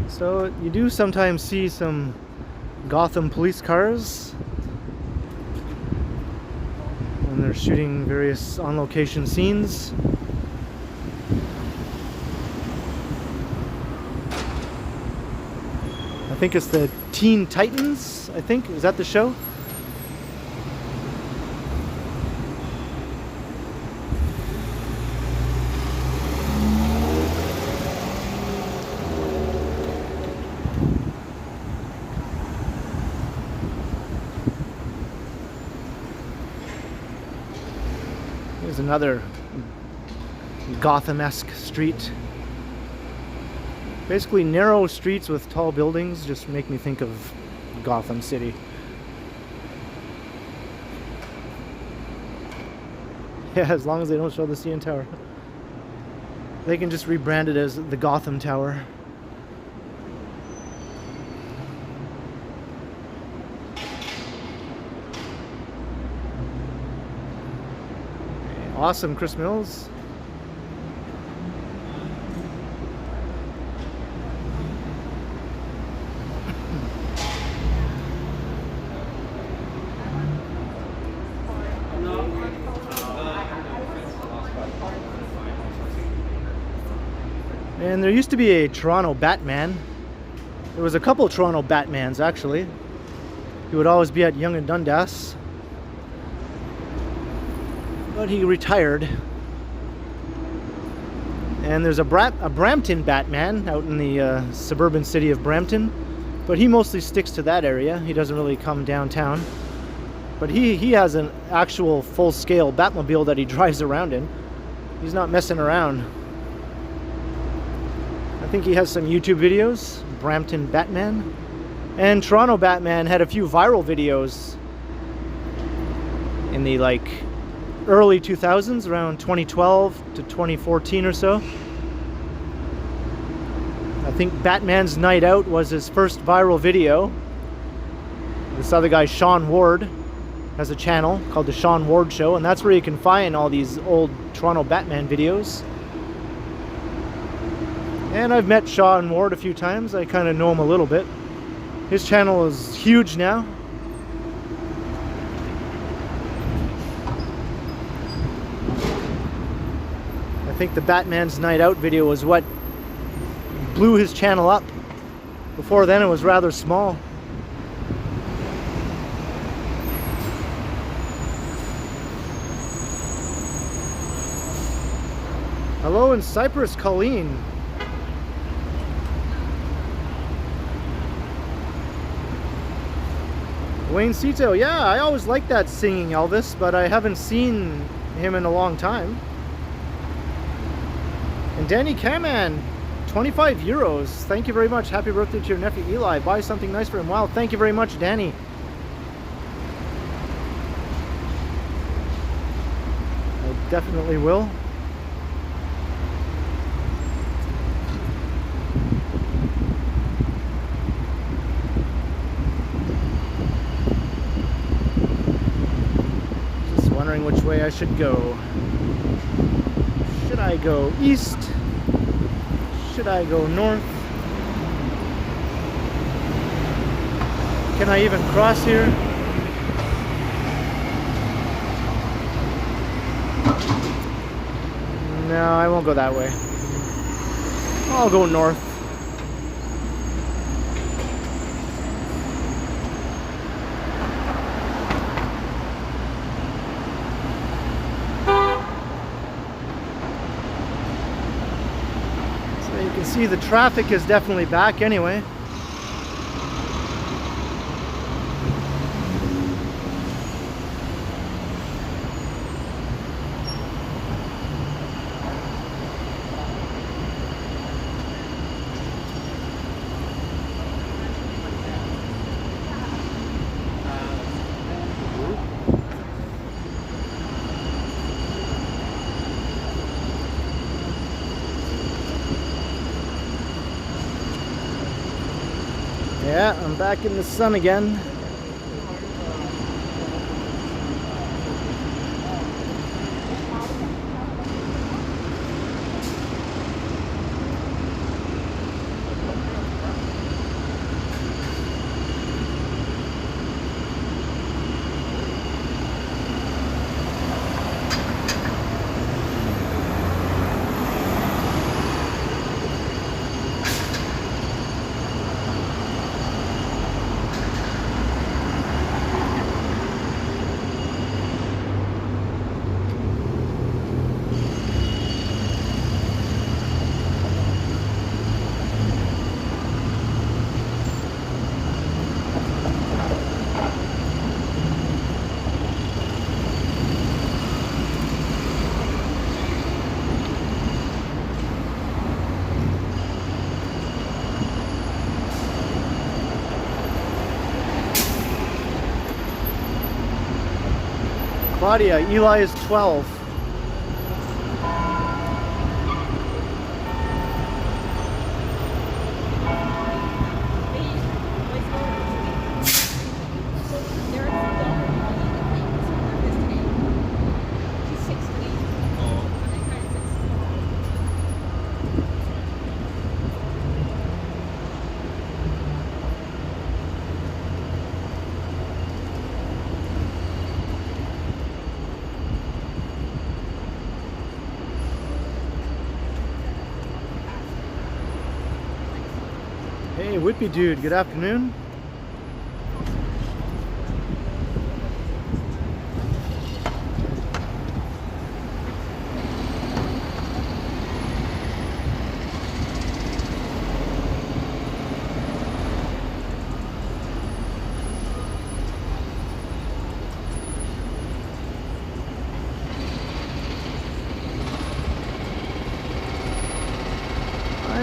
So you do sometimes see some Gotham police cars when they're shooting various on-location scenes. I think it's the Teen Titans, I think. Is that the show? Here's another Gotham-esque street. Basically narrow streets with tall buildings just make me think of Gotham City. Yeah, as long as they don't show the CN Tower. They can just rebrand it as the Gotham Tower. Awesome, Chris Mills. And there used to be a Toronto Batman. There was a couple Toronto Batmans, actually. He would always be at Yonge and Dundas. But he retired. And there's a Brampton Batman out in the suburban city of Brampton, but he mostly sticks to that area. He doesn't really come downtown. But he has an actual full-scale Batmobile that he drives around in. He's not messing around. I think he has some YouTube videos, Brampton Batman. And Toronto Batman had a few viral videos in the like early 2000s, around 2012 to 2014 or so. I think Batman's Night Out was his first viral video. This other guy, Sean Ward, has a channel called The Sean Ward Show, and that's where you can find all these old Toronto Batman videos. And I've met Sean Ward a few times. I kind of know him a little bit. His channel is huge now. I think the Batman's Night Out video was what blew his channel up. Before then it was rather small. Hello in Cyprus, Colleen. Wayne Cito, yeah, I always liked that singing Elvis, but I haven't seen him in a long time. And Danny Kaman, 25 euros. Thank you very much. Happy birthday to your nephew Eli. Buy something nice for him. Wow, thank you very much, Danny. I definitely will. Just wondering which way I should go. Should I go east? Should I go north? Can I even cross here? No, I won't go that way. I'll go north. See, the traffic is definitely back anyway. Yeah, I'm back in the sun again. Claudia, Eli is 12. Hey, Whippy Dude, good afternoon.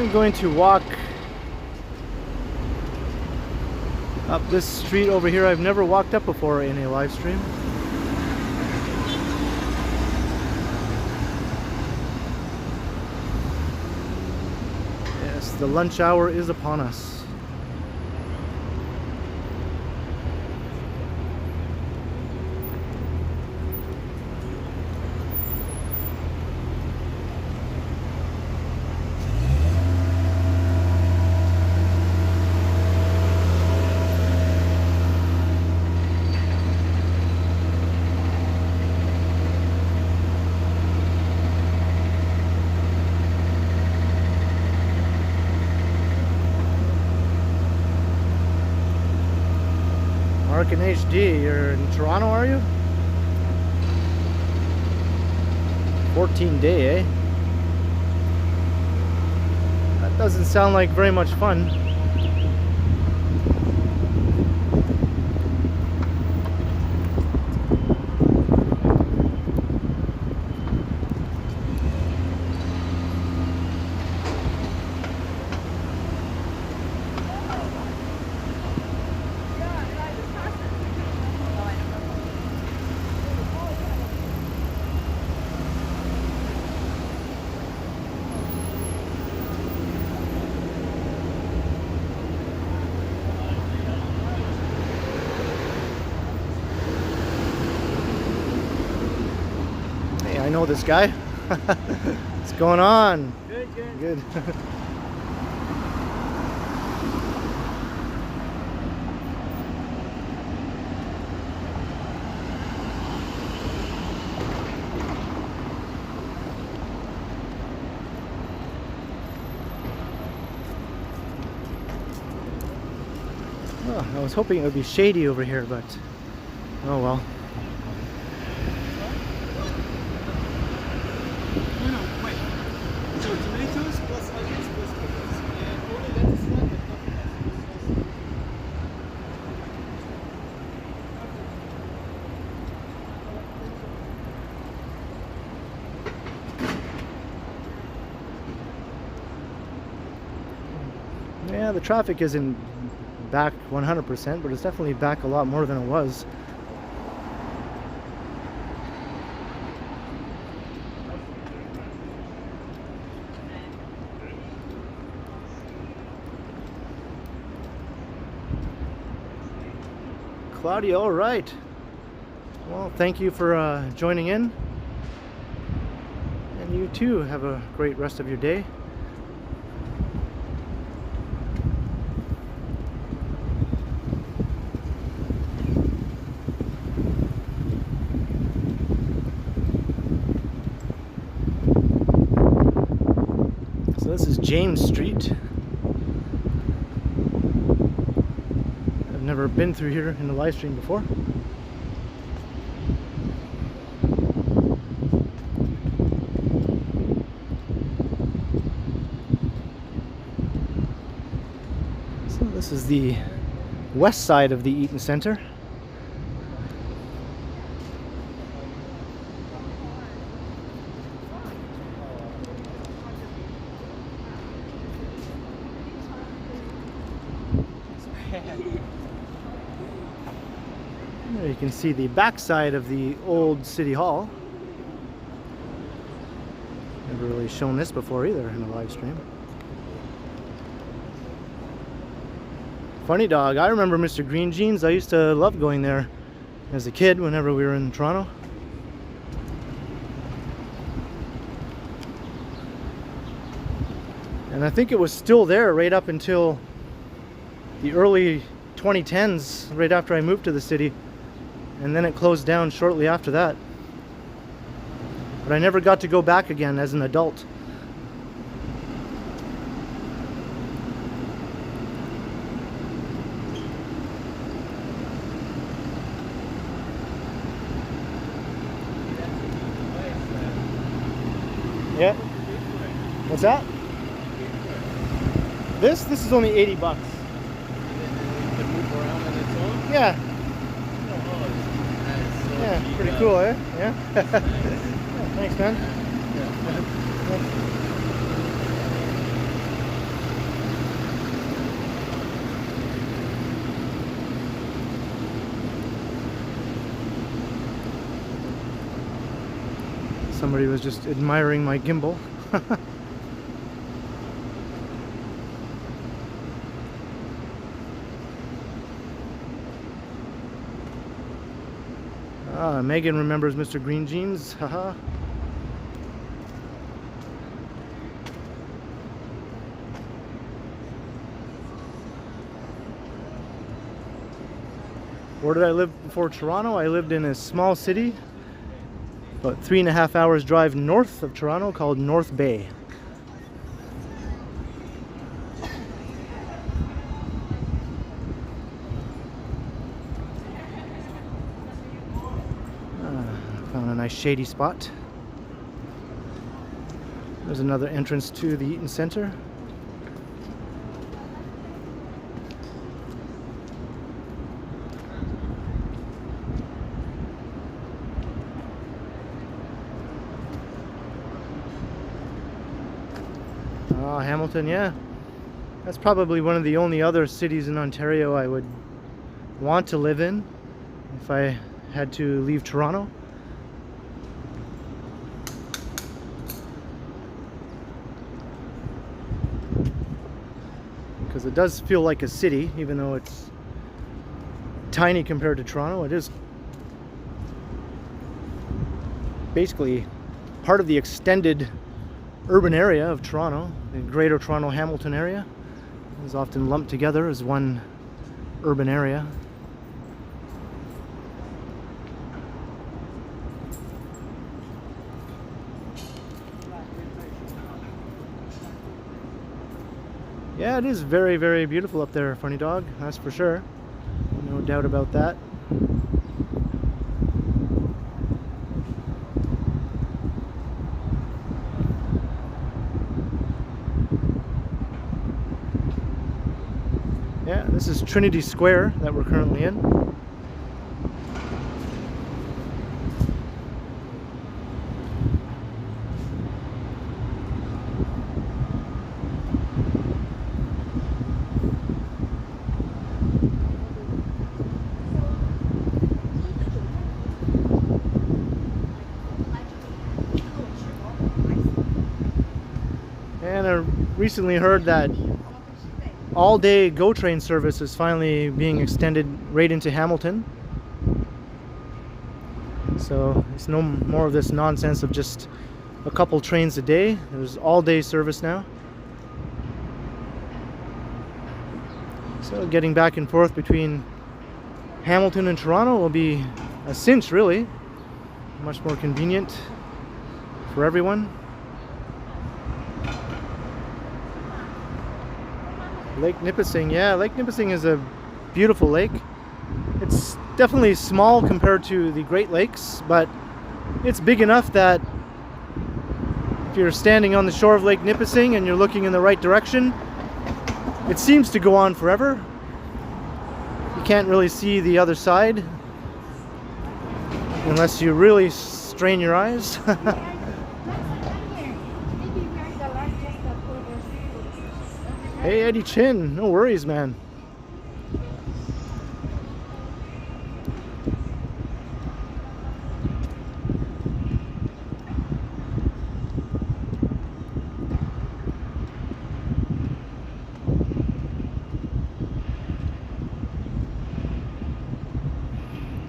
I'm going to walk up this street over here. I've never walked up before in a live stream. Yes, the lunch hour is upon us. In HD, you're in Toronto, are you? 14-day, eh? That doesn't sound like very much fun. I know this guy. What's going on? Good, good. Good. Oh, I was hoping it would be shady over here, but oh well. Tomatoes plus onions plus pickles. And only lettuce not but nothing else. Yeah, the traffic isn't back 100%, but it's definitely back a lot more than it was. Claudia, all right. Well, thank you for joining in. And you too have a great rest of your day. So this is James Street. I've never been through here in the live stream before. So this is the west side of the Eaton Center. There you can see the backside of the old City Hall. Never really shown this before either in a live stream. Funny dog, I remember Mr. Green Jeans. I used to love going there as a kid whenever we were in Toronto. And I think it was still there right up until the early 2010s, right after I moved to the city. And then it closed down shortly after that. But I never got to go back again as an adult. Yeah. What's that? This is only 80 bucks. You can move around on its own? Yeah. Nice. Yeah, pretty cool, eh? Yeah. Yeah, thanks, man. Somebody was just admiring my gimbal. Megan remembers Mr. Green Jeans. Haha. Where did I live before Toronto? I lived in a small city, about 3.5 hours drive north of Toronto, called North Bay. Found a nice shady spot. There's another entrance to the Eaton Centre. Hamilton, yeah. That's probably one of the only other cities in Ontario I would want to live in if I had to leave Toronto. Because it does feel like a city, even though it's tiny compared to Toronto. It is basically part of the extended urban area of Toronto. The Greater Toronto Hamilton area is often lumped together as one urban area. Yeah, it is very, very beautiful up there, Funny Dog, that's for sure. No doubt about that. Yeah, this is Trinity Square that we're currently in. And I recently heard that all-day GO train service is finally being extended right into Hamilton. So it's no more of this nonsense of just a couple trains a day. There's all-day service now. So getting back and forth between Hamilton and Toronto will be a cinch, really. Much more convenient for everyone. Lake Nipissing, yeah, Lake Nipissing is a beautiful lake. It's definitely small compared to the Great Lakes, but it's big enough that if you're standing on the shore of Lake Nipissing and you're looking in the right direction, it seems to go on forever. You can't really see the other side unless you really strain your eyes. Hey Eddie Chin, no worries, man.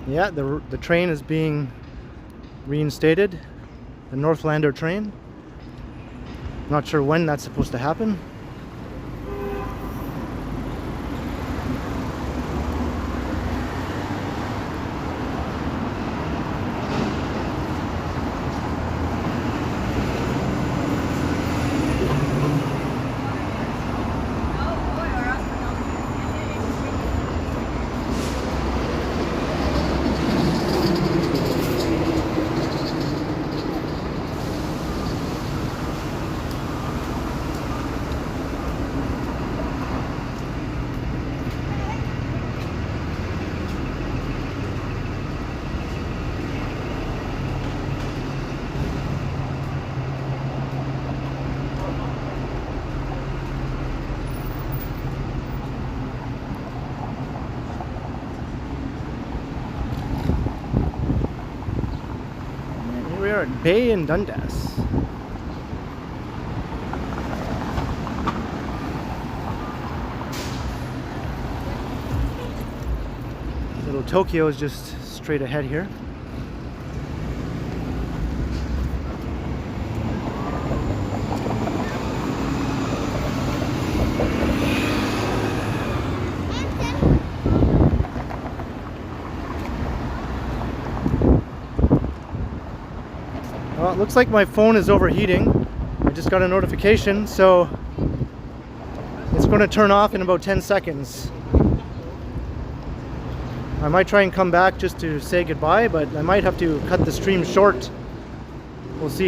Yeah, the train is being reinstated, the Northlander train. Not sure when that's supposed to happen. we are at Bay and Dundas. Little Tokyo is just straight ahead here. Well, it looks like my phone is overheating. I just got a notification, so it's going to turn off in about 10 seconds. I might try and come back just to say goodbye, but I might have to cut the stream short. We'll see.